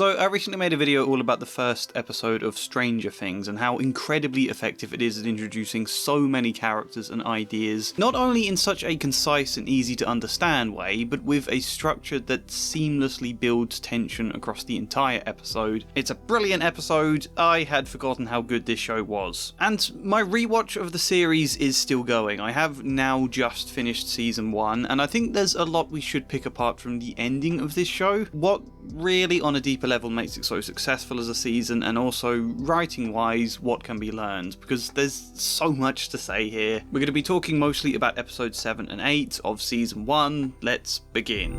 So I recently made a video all about the first episode of Stranger Things and how incredibly effective it is at introducing so many characters and ideas, not only in such a concise and easy to understand way, but with a structure that seamlessly builds tension across the entire episode. It's a brilliant episode. I had forgotten how good this show was. And my rewatch of the series is still going. I have now just finished season 1, and I think there's a lot we should pick apart from the ending of this show. What really on a deeper level makes it so successful as a season, and also writing wise what can be learned, because there's so much to say here. We're going to be talking mostly about episodes 7 and 8 of season 1. Let's begin.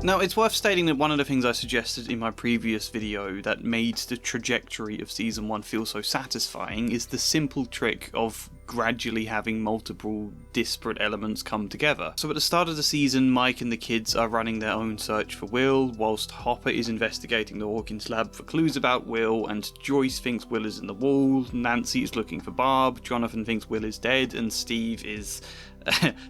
Now, it's worth stating that one of the things I suggested in my previous video that made the trajectory of season 1 feel so satisfying is the simple trick of gradually having multiple disparate elements come together. So at the start of the season, Mike and the kids are running their own search for Will, whilst Hopper is investigating the Hawkins lab for clues about Will, and Joyce thinks Will is in the wall, Nancy is looking for Barb, Jonathan thinks Will is dead, and Steve is...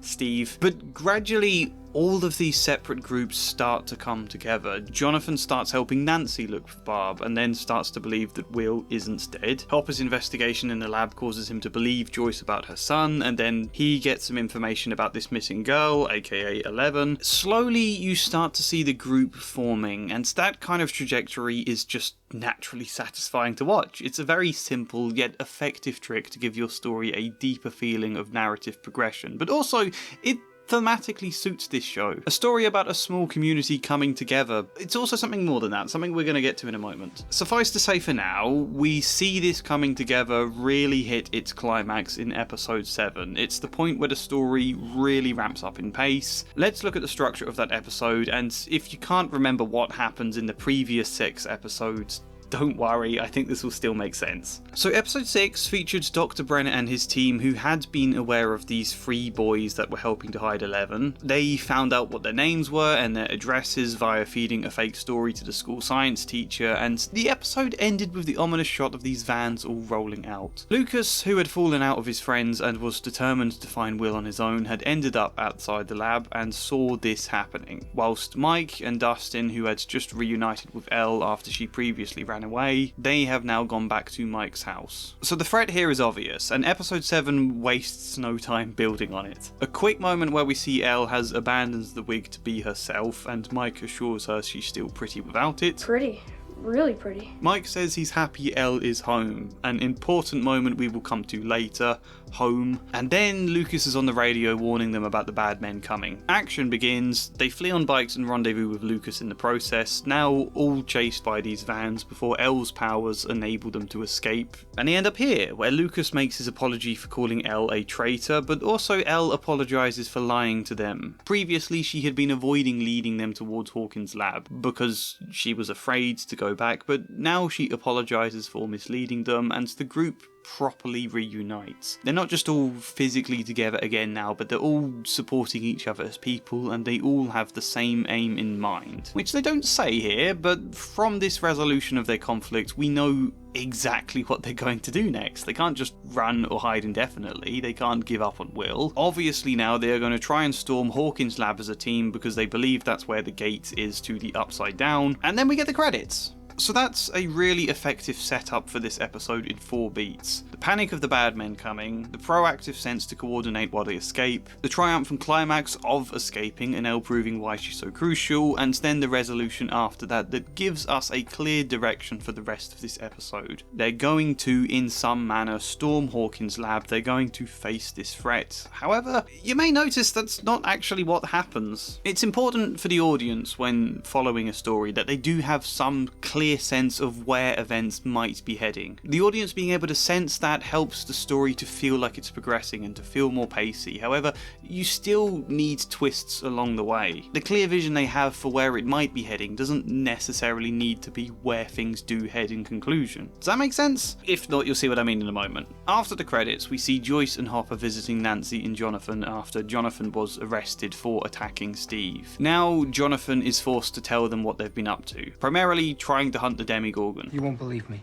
Steve. But gradually, all of these separate groups start to come together. Jonathan starts helping Nancy look for Barb, and then starts to believe that Will isn't dead. Hopper's investigation in the lab causes him to believe Joyce about her son, and then he gets some information about this missing girl, aka 11. Slowly, you start to see the group forming, and that kind of trajectory is just naturally satisfying to watch. It's a very simple yet effective trick to give your story a deeper feeling of narrative progression, but also it thematically suits this show. A story about a small community coming together. It's also something more than that, something we're going to get to in a moment. Suffice to say for now, we see this coming together really hit its climax in episode 7. It's the point where the story really ramps up in pace. Let's look at the structure of that episode, and if you can't remember what happens in the previous 6 episodes, don't worry, I think this will still make sense. So episode 6 featured Dr. Brenner and his team, who had been aware of these 3 boys that were helping to hide 11. They found out what their names were and their addresses via feeding a fake story to the school science teacher, and the episode ended with the ominous shot of these vans all rolling out. Lucas, who had fallen out of his friends and was determined to find Will on his own, had ended up outside the lab and saw this happening, whilst Mike and Dustin, who had just reunited with Elle after she previously ran away, they have now gone back to Mike's house. So the threat here is obvious, and episode 7 wastes no time building on it. A quick moment where we see Elle has abandoned the wig to be herself, and Mike assures her she's still pretty without it. Pretty. Really pretty. Mike says he's happy Elle is home, an important moment we will come to later. Home. And then Lucas is on the radio warning them about the bad men coming. Action begins, they flee on bikes and rendezvous with Lucas in the process, now all chased by these vans before Elle's powers enable them to escape. And they end up here, where Lucas makes his apology for calling Elle a traitor, but also Elle apologises for lying to them. Previously, she had been avoiding leading them towards Hawkins' lab, because she was afraid to go back, but now she apologises for misleading them, and the group properly reunites. They're not just all physically together again now, but they're all supporting each other as people, and they all have the same aim in mind. Which they don't say here, but from this resolution of their conflict, we know exactly what they're going to do next. They can't just run or hide indefinitely, they can't give up on Will. Obviously now they are going to try and storm Hawkins' lab as a team because they believe that's where the gate is to the Upside Down, and then we get the credits. So that's a really effective setup for this episode in 4 beats. The panic of the bad men coming, the proactive sense to coordinate while they escape, the triumphant climax of escaping and Elle proving why she's so crucial, and then the resolution after that that gives us a clear direction for the rest of this episode. They're going to, in some manner, storm Hawkins' lab, they're going to face this threat. However, you may notice that's not actually what happens. It's important for the audience when following a story that they do have some clear sense of where events might be heading. The audience being able to sense that helps the story to feel like it's progressing and to feel more pacey. However, you still need twists along the way. The clear vision they have for where it might be heading doesn't necessarily need to be where things do head in conclusion. Does that make sense? If not, you'll see what I mean in a moment. After the credits, we see Joyce and Hopper visiting Nancy and Jonathan after Jonathan was arrested for attacking Steve. Now, Jonathan is forced to tell them what they've been up to, primarily trying to hunt the Demigorgon. You won't believe me.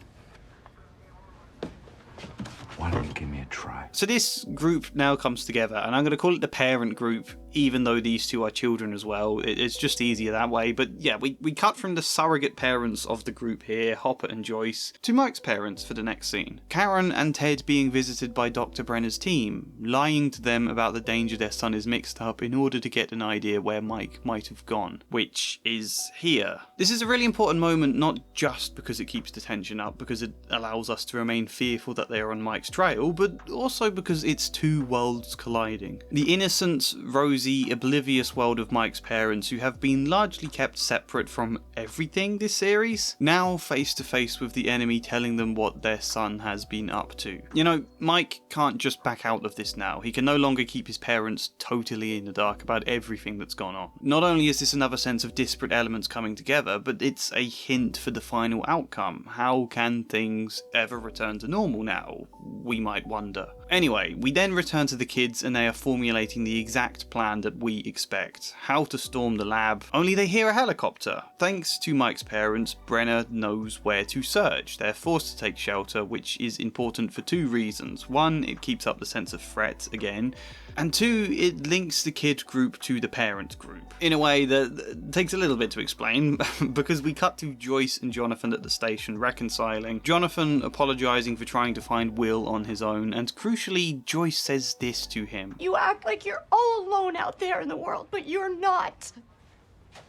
Why don't you give me can't try. So this group now comes together, and I'm going to call it the parent group, even though these two are children as well. It's just easier that way. But yeah, we cut from the surrogate parents of the group here, Hopper and Joyce, to Mike's parents for the next scene. Karen and Ted being visited by Dr. Brenner's team, lying to them about the danger their son is mixed up in order to get an idea where Mike might have gone, which is here. This is a really important moment, not just because it keeps the tension up, because it allows us to remain fearful that they are on Mike's trail, but also because it's two worlds colliding. The innocent, rosy, oblivious world of Mike's parents, who have been largely kept separate from everything this series, now face to face with the enemy telling them what their son has been up to. You know, Mike can't just back out of this now. He can no longer keep his parents totally in the dark about everything that's gone on. Not only is this another sense of disparate elements coming together, but it's a hint for the final outcome. How can things ever return to normal now? We might wonder. Anyway, we then return to the kids and they are formulating the exact plan that we expect. How to storm the lab, only they hear a helicopter. Thanks to Mike's parents, Brenner knows where to search. They're forced to take shelter, which is important for two reasons. One, it keeps up the sense of threat again, and two, it links the kid group to the parent group. In a way that takes a little bit to explain, because we cut to Joyce and Jonathan at the station reconciling, Jonathan apologising for trying to find Will on his own, and crucially, Joyce says this to him. You act like you're all alone out there in the world, but you're not.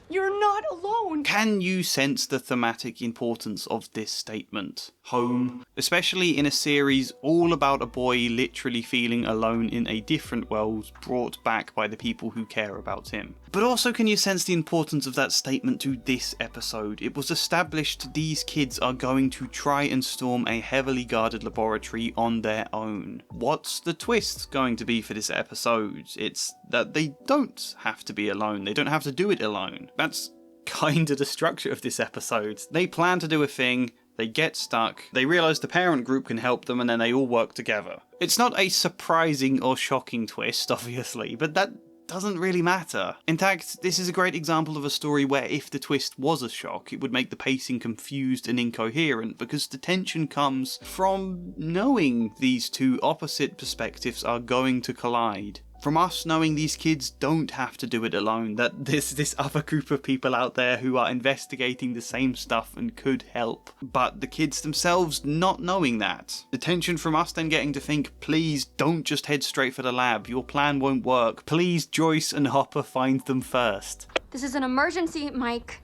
You're not alone. Can you sense the thematic importance of this statement? Home, especially in a series all about a boy literally feeling alone in a different world brought back by the people who care about him. But also, can you sense the importance of that statement to this episode? It was established these kids are going to try and storm a heavily guarded laboratory on their own. What's the twist going to be for this episode? It's that they don't have to be alone. They don't have to do it alone. That's kind of the structure of this episode. They plan to do a thing, they get stuck, they realise the parent group can help them, and then they all work together. It's not a surprising or shocking twist, obviously, but that doesn't really matter. In fact, this is a great example of a story where if the twist was a shock, it would make the pacing confused and incoherent, because the tension comes from knowing these two opposite perspectives are going to collide. From us knowing these kids don't have to do it alone, that there's this other group of people out there who are investigating the same stuff and could help, but the kids themselves not knowing that. The tension from us then getting to think, please don't just head straight for the lab, your plan won't work, please Joyce and Hopper find them first. This is an emergency, Mike.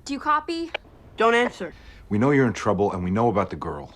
Do you copy? Don't answer. We know you're in trouble and we know about the girl.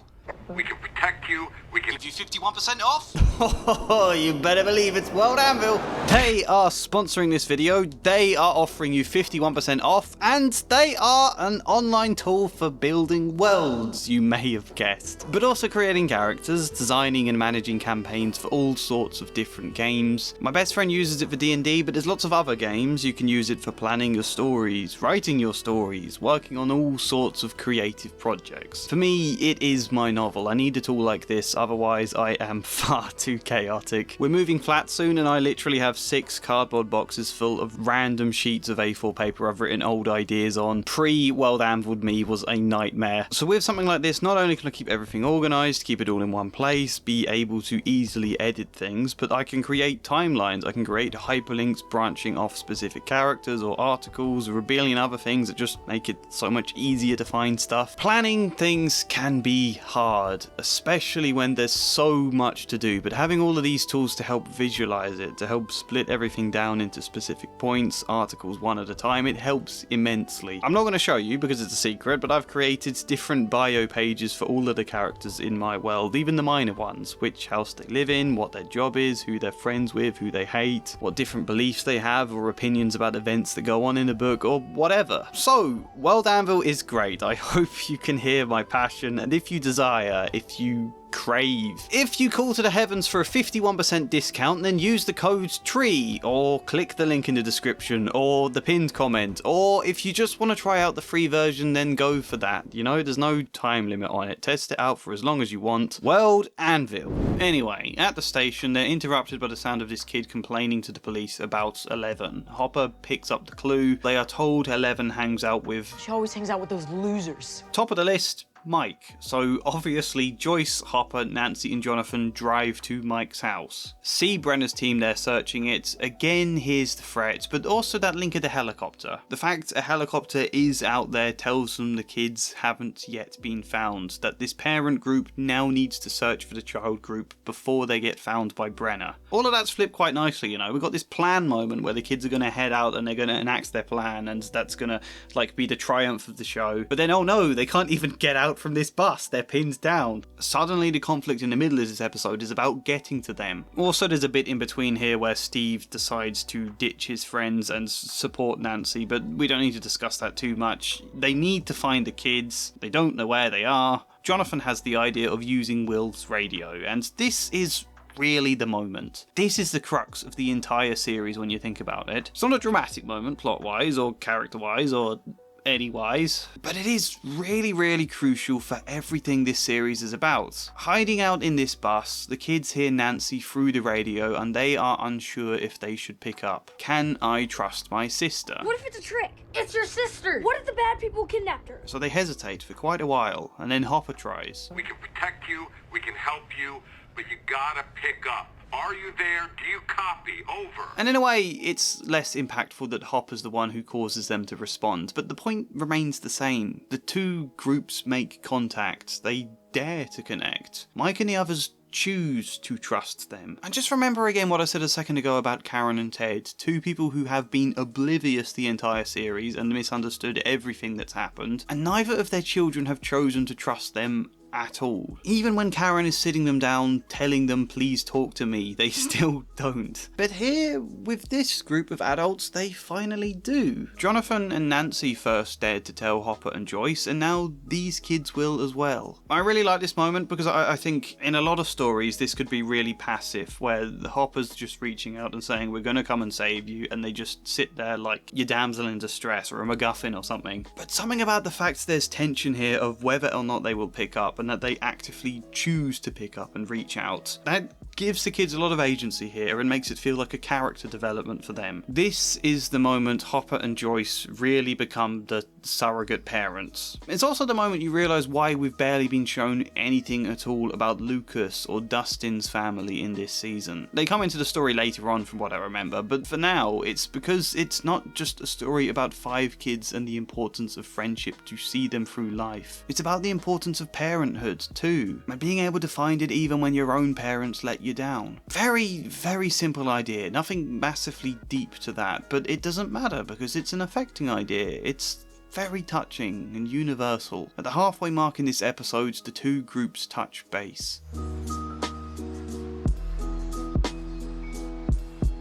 We can protect you. We can Give you 51% off? Oh, you better believe it's World Anvil. They are sponsoring this video, they are offering you 51% off, and they are an online tool for building worlds, you may have guessed. But also creating characters, designing and managing campaigns for all sorts of different games. My best friend uses it for D&D, but there's lots of other games. You can use it for planning your stories, writing your stories, working on all sorts of creative projects. For me, it is my novel. I need a tool like this, otherwise I am far too chaotic. We're moving flat soon and I literally have 6 cardboard boxes full of random sheets of A4 paper I've written old ideas on. Pre-World Anviled me was a nightmare. So with something like this, not only can I keep everything organised, keep it all in one place, be able to easily edit things, but I can create timelines, I can create hyperlinks branching off specific characters or articles, or a billion other things that just make it so much easier to find stuff. Planning things can be hard, especially when there's so much to do, but having all of these tools to help visualize it, to help split everything down into specific points, articles one at a time, it helps immensely. I'm not going to show you because it's a secret, but I've created different bio pages for all of the characters in my world, even the minor ones, which house they live in, what their job is, who they're friends with, who they hate, what different beliefs they have or opinions about events that go on in a book, or whatever. So, World Anvil is great. I hope you can hear my passion, and if you desire, if you crave. If you call to the heavens for a 51% discount, then use the code TREE, or click the link in the description, or the pinned comment, or if you just want to try out the free version, then go for that. You know, there's no time limit on it. Test it out for as long as you want. World Anvil. Anyway, at the station, they're interrupted by the sound of this kid complaining to the police about 11. Hopper picks up the clue. They are told 11 hangs out with... She always hangs out with those losers. Top of the list, Mike. So obviously Joyce, Hopper, Nancy and Jonathan drive to Mike's house. See Brenner's team there searching it. Again here's the threat, but also that link of the helicopter. The fact a helicopter is out there tells them the kids haven't yet been found, that this parent group now needs to search for the child group before they get found by Brenner. All of that's flipped quite nicely, you know. We've got this plan moment where the kids are going to head out and they're going to enact their plan, and that's going to like be the triumph of the show. But then, oh no, they can't even get out from this bus. They're pinned down. Suddenly the conflict in the middle of this episode is about getting to them. Also, there's a bit in between here where Steve decides to ditch his friends and support Nancy, but we don't need to discuss that too much. They need to find the kids. They don't know where they are. Jonathan has the idea of using Will's radio, and this is really the moment. This is the crux of the entire series when you think about it. It's not a dramatic moment plot-wise or character-wise or any-wise, but it is really, really crucial for everything this series is about. Hiding out in this bus, the kids hear Nancy through the radio and they are unsure if they should pick up. Can I trust my sister? What if it's a trick? It's your sister! What if the bad people kidnapped her? So they hesitate for quite a while, and then Hopper tries. We can protect you, we can help you, but you gotta pick up. Are you there? Do you copy? Over. And in a way, it's less impactful that Hopper's the one who causes them to respond, but the point remains the same. The two groups make contact. They dare to connect. Mike and the others choose to trust them. And just remember again what I said a second ago about Karen and Ted, two people who have been oblivious the entire series and misunderstood everything that's happened, and neither of their children have chosen to trust them at all. Even when Karen is sitting them down, telling them please talk to me, they still don't. But here, with this group of adults, they finally do. Jonathan and Nancy first dared to tell Hopper and Joyce, and now these kids will as well. I really like this moment because I think in a lot of stories this could be really passive, where the Hopper's just reaching out and saying we're gonna come and save you, and they just sit there like your damsel in distress or a MacGuffin or something. But something about the fact there's tension here of whether or not they will pick up, and that they actively choose to pick up and reach out. That gives the kids a lot of agency here and makes it feel like a character development for them. This is the moment Hopper and Joyce really become the surrogate parents. It's also the moment you realise why we've barely been shown anything at all about Lucas or Dustin's family in this season. They come into the story later on from what I remember, but for now it's because it's not just a story about 5 kids and the importance of friendship to see them through life. It's about the importance of parenthood too, and being able to find it even when your own parents let you down. Very, very simple idea, nothing massively deep to that, but it doesn't matter because it's an affecting idea. It's very touching and universal. At the halfway mark in this episode, the two groups touch base.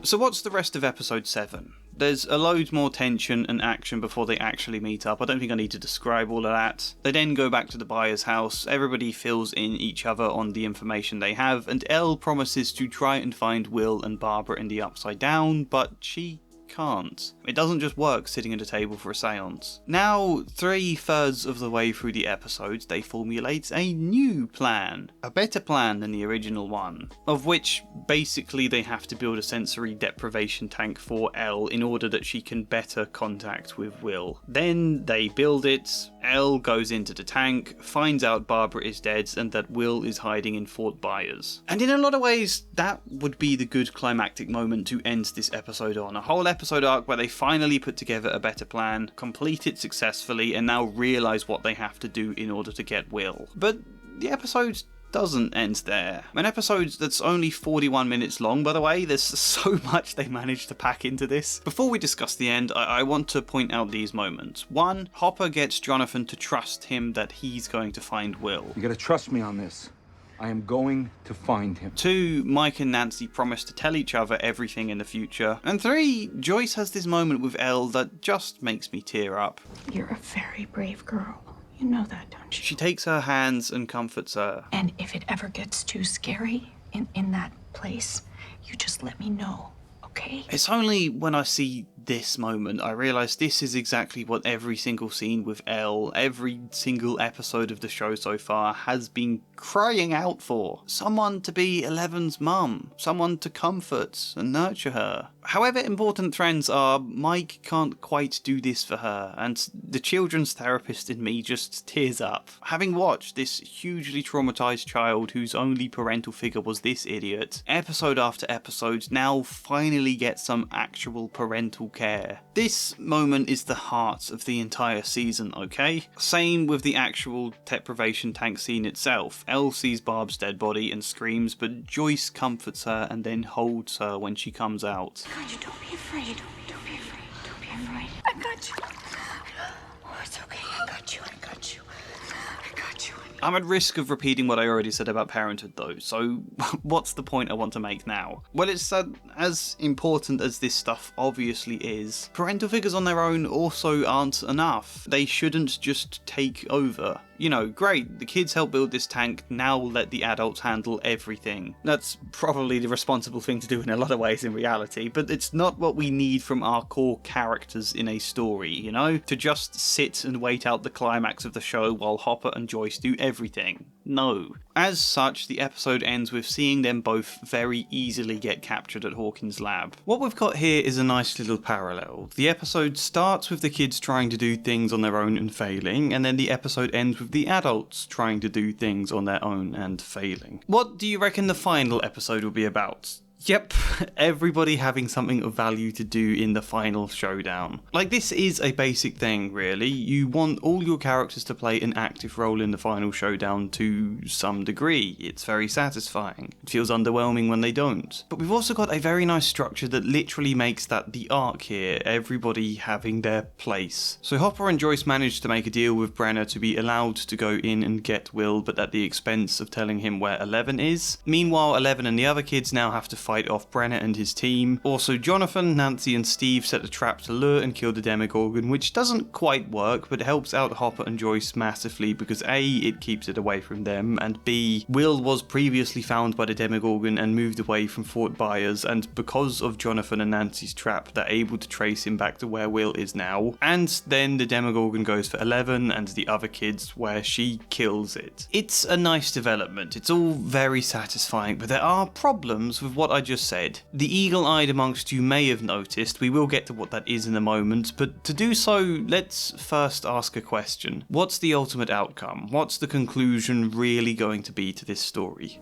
So what's the rest of episode 7? There's a load more tension and action before they actually meet up. I don't think I need to describe all of that. They then go back to the buyer's house, everybody fills in each other on the information they have, and Elle promises to try and find Will and Barbara in the Upside Down, but she can't. It doesn't just work sitting at a table for a seance. Now, 3/3 of the way through the episode, they formulate a new plan. A better plan than the original one. Of which, basically, they have to build a sensory deprivation tank for Elle in order that she can better contact with Will. Then they build it, Elle goes into the tank, finds out Barbara is dead and that Will is hiding in Fort Byers. And in a lot of ways, that would be the good climactic moment to end this episode on. A whole episode arc where they finally put together a better plan, complete it successfully, and now realise what they have to do in order to get Will. But the episode doesn't end there. An episode that's only 41 minutes long, by the way. There's so much they managed to pack into this. Before we discuss the end, I want to point out these moments. 1, Hopper gets Jonathan to trust him that he's going to find Will. You gotta trust me on this. I am going to find him. 2, Mike and Nancy promise to tell each other everything in the future. And 3, Joyce has this moment with Elle that just makes me tear up. You're a very brave girl. You know that, don't you? She takes her hands and comforts her. And if it ever gets too scary in that place, you just let me know, okay? It's only when I see this moment I realise this is exactly what every single scene with Elle, every single episode of the show so far has been crying out for. Someone to be Eleven's mum, someone to comfort and nurture her. However important friends are, Mike can't quite do this for her, and the children's therapist in me just tears up. Having watched this hugely traumatised child whose only parental figure was this idiot, episode after episode now finally get some actual parental care. This moment is the heart of the entire season, okay? Same with the actual deprivation tank scene itself. Elle sees Barb's dead body and screams, but Joyce comforts her and then holds her when she comes out. God, you don't be afraid. Don't be afraid. Don't be afraid. I got you. Oh, it's okay. I got you. I got you. I got you. I'm at risk of repeating what I already said about Parenthood though, so what's the point I want to make now? Well, it's that as important as this stuff obviously is, parental figures on their own also aren't enough. They shouldn't just take over. You know, great, the kids help build this tank, now let the adults handle everything. That's probably the responsible thing to do in a lot of ways in reality, but it's not what we need from our core characters in a story, you know? To just sit and wait out the climax of the show while Hopper and Joyce do everything. No. As such, the episode ends with seeing them both very easily get captured at Hawkins' lab. What we've got here is a nice little parallel. The episode starts with the kids trying to do things on their own and failing, and then the episode ends with the adults trying to do things on their own and failing. What do you reckon the final episode will be about? Yep, everybody having something of value to do in the final showdown. Like, this is a basic thing, really. You want all your characters to play an active role in the final showdown to some degree. It's very satisfying. It feels underwhelming when they don't. But we've also got a very nice structure that literally makes that the arc here, everybody having their place. So Hopper and Joyce managed to make a deal with Brenner to be allowed to go in and get Will, but at the expense of telling him where 11 is. Meanwhile, 11 and the other kids now have to fight off Brenner and his team. Also, Jonathan, Nancy and Steve set a trap to lure and kill the Demogorgon, which doesn't quite work, but helps out Hopper and Joyce massively because A, it keeps it away from them, and B, Will was previously found by the Demogorgon and moved away from Fort Byers, and because of Jonathan and Nancy's trap, they're able to trace him back to where Will is now. And then the Demogorgon goes for 11 and the other kids, where she kills it. It's a nice development, it's all very satisfying, but there are problems with what I just said. The eagle-eyed amongst you may have noticed, we will get to what that is in a moment, but to do so, let's first ask a question. What's the ultimate outcome? What's the conclusion really going to be to this story?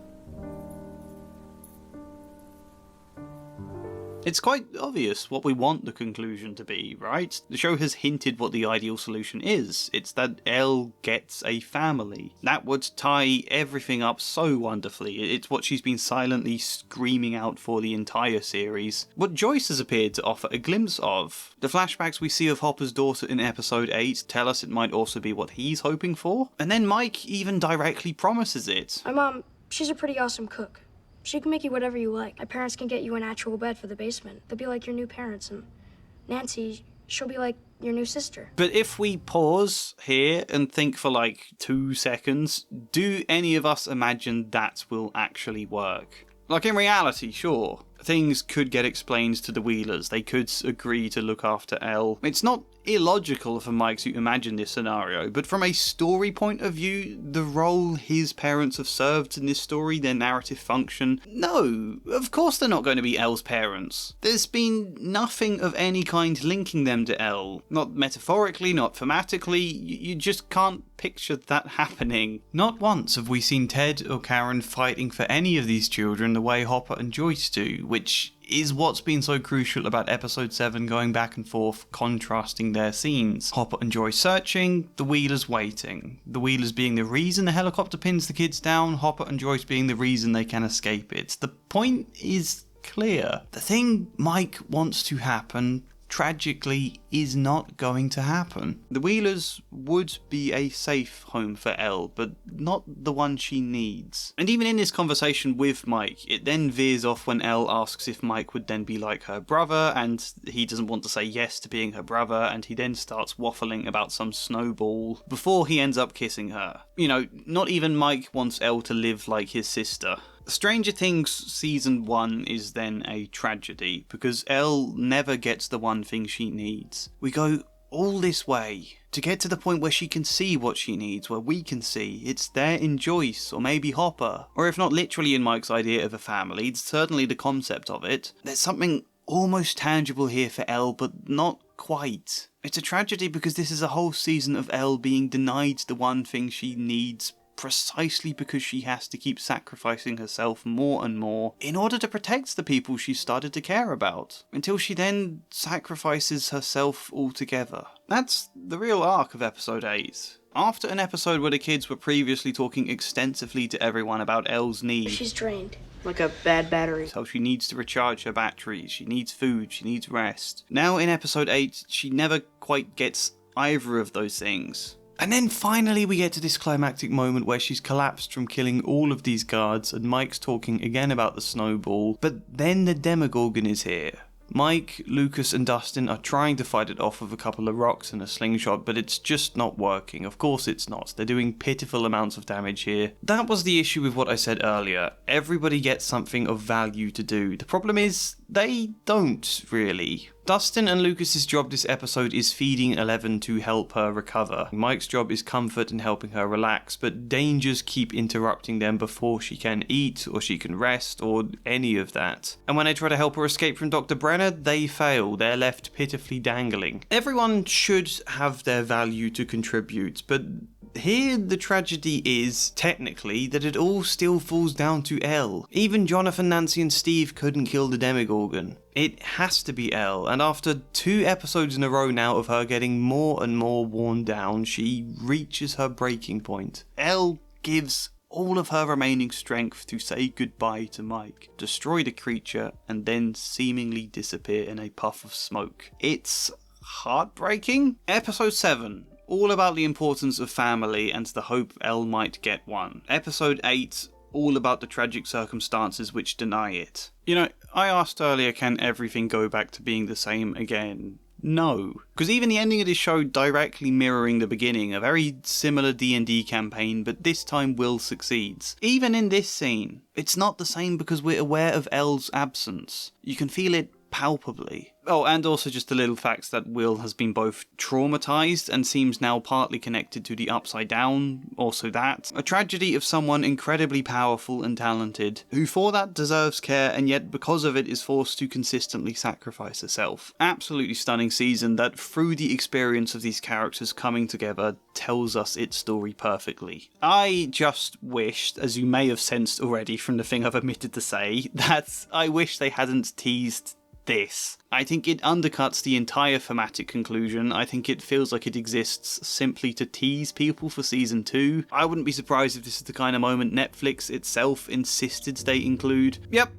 It's quite obvious what we want the conclusion to be, right? The show has hinted what the ideal solution is. It's that Elle gets a family. That would tie everything up so wonderfully. It's what she's been silently screaming out for the entire series. What Joyce has appeared to offer a glimpse of. The flashbacks we see of Hopper's daughter in episode 8 tell us it might also be what he's hoping for. And then Mike even directly promises it. My mom, she's a pretty awesome cook. She can make you whatever you like. My parents can get you an actual bed for the basement. They'll be like your new parents, and Nancy, she'll be like your new sister. But if we pause here and think for like 2 seconds, do any of us imagine that will actually work? Like, in reality, sure, things could get explained to the Wheelers. They could agree to look after Elle. It's not illogical for Mike to imagine this scenario, but from a story point of view, the role his parents have served in this story, their narrative function, no, of course they're not going to be Elle's parents. There's been nothing of any kind linking them to Elle. Not metaphorically, not thematically, you just can't picture that happening. Not once have we seen Ted or Karen fighting for any of these children the way Hopper and Joyce do, which is what's been so crucial about episode 7 going back and forth, contrasting their scenes. Hopper and Joyce searching, the Wheelers waiting. The Wheelers being the reason the helicopter pins the kids down, Hopper and Joyce being the reason they can escape it. The point is clear. The thing Mike wants to happen, tragically, is not going to happen. The Wheelers would be a safe home for Elle, but not the one she needs. And even in this conversation with Mike, it then veers off when Elle asks if Mike would then be like her brother, and he doesn't want to say yes to being her brother, and he then starts waffling about some snowball before he ends up kissing her. You know, not even Mike wants Elle to live like his sister. Stranger Things Season 1 is then a tragedy, because Elle never gets the one thing she needs. We go all this way to get to the point where she can see what she needs, where we can see. It's there in Joyce, or maybe Hopper, or if not literally in Mike's idea of a family, it's certainly the concept of it. There's something almost tangible here for Elle, but not quite. It's a tragedy because this is a whole season of Elle being denied the one thing she needs precisely because she has to keep sacrificing herself more and more in order to protect the people she started to care about, until she then sacrifices herself altogether. That's the real arc of episode 8. After an episode where the kids were previously talking extensively to everyone about Elle's needs, She's drained. Like a bad battery. how she needs to recharge her batteries, she needs food, she needs rest. Now in episode 8, she never quite gets either of those things. And then finally we get to this climactic moment where she's collapsed from killing all of these guards and Mike's talking again about the snowball, but then the Demogorgon is here. Mike, Lucas and Dustin are trying to fight it off with a couple of rocks and a slingshot, but it's just not working. Of course it's not. They're doing pitiful amounts of damage here. That was the issue with what I said earlier. Everybody gets something of value to do. The problem is, they don't really. Dustin and Lucas's job this episode is feeding 11 to help her recover. Mike's job is comfort and helping her relax, but dangers keep interrupting them before she can eat, or she can rest, or any of that. And when they try to help her escape from Dr. Brenner, they fail. They're left pitifully dangling. Everyone should have their value to contribute, but here the tragedy is, technically, that it all still falls down to Elle. Even Jonathan, Nancy and Steve couldn't kill the Demogorgon. It has to be Elle, and after 2 episodes in a row now of her getting more and more worn down, she reaches her breaking point. Elle gives all of her remaining strength to say goodbye to Mike, destroy the creature, and then seemingly disappear in a puff of smoke. It's heartbreaking. Episode 7. All about the importance of family and the hope Elle might get one. Episode 8. All about the tragic circumstances which deny it. You know, I asked earlier, can everything go back to being the same again? No. Because even the ending of this show directly mirroring the beginning, a very similar D&D campaign, but this time Will succeeds. Even in this scene, it's not the same because we're aware of Elle's absence. You can feel it palpably. Oh, and also just the little facts that Will has been both traumatised and seems now partly connected to the Upside Down, also that. A tragedy of someone incredibly powerful and talented, who for that deserves care and yet because of it is forced to consistently sacrifice herself. Absolutely stunning season that through the experience of these characters coming together tells us its story perfectly. I just wished, as you may have sensed already from the thing I've omitted to say, that I wish they hadn't teased this. I think it undercuts the entire thematic conclusion. I think it feels like it exists simply to tease people for season 2. I wouldn't be surprised if this is the kind of moment Netflix itself insisted they include. Yep,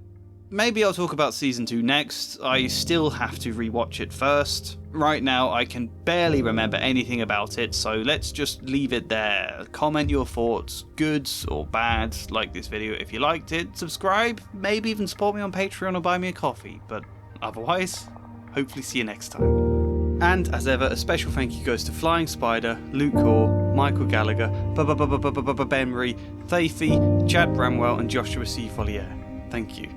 maybe I'll talk about season 2 next. I still have to rewatch it first. Right now I can barely remember anything about it, so let's just leave it there. Comment your thoughts, good or bad, like this video if you liked it, subscribe, maybe even support me on Patreon or buy me a coffee, but otherwise, hopefully see you next time. And as ever, a special thank you goes to Flying Spider, Luke Core, Michael Gallagher, Ben Marie, Thafy, Chad Bramwell and Joshua C. Follier. Thank you.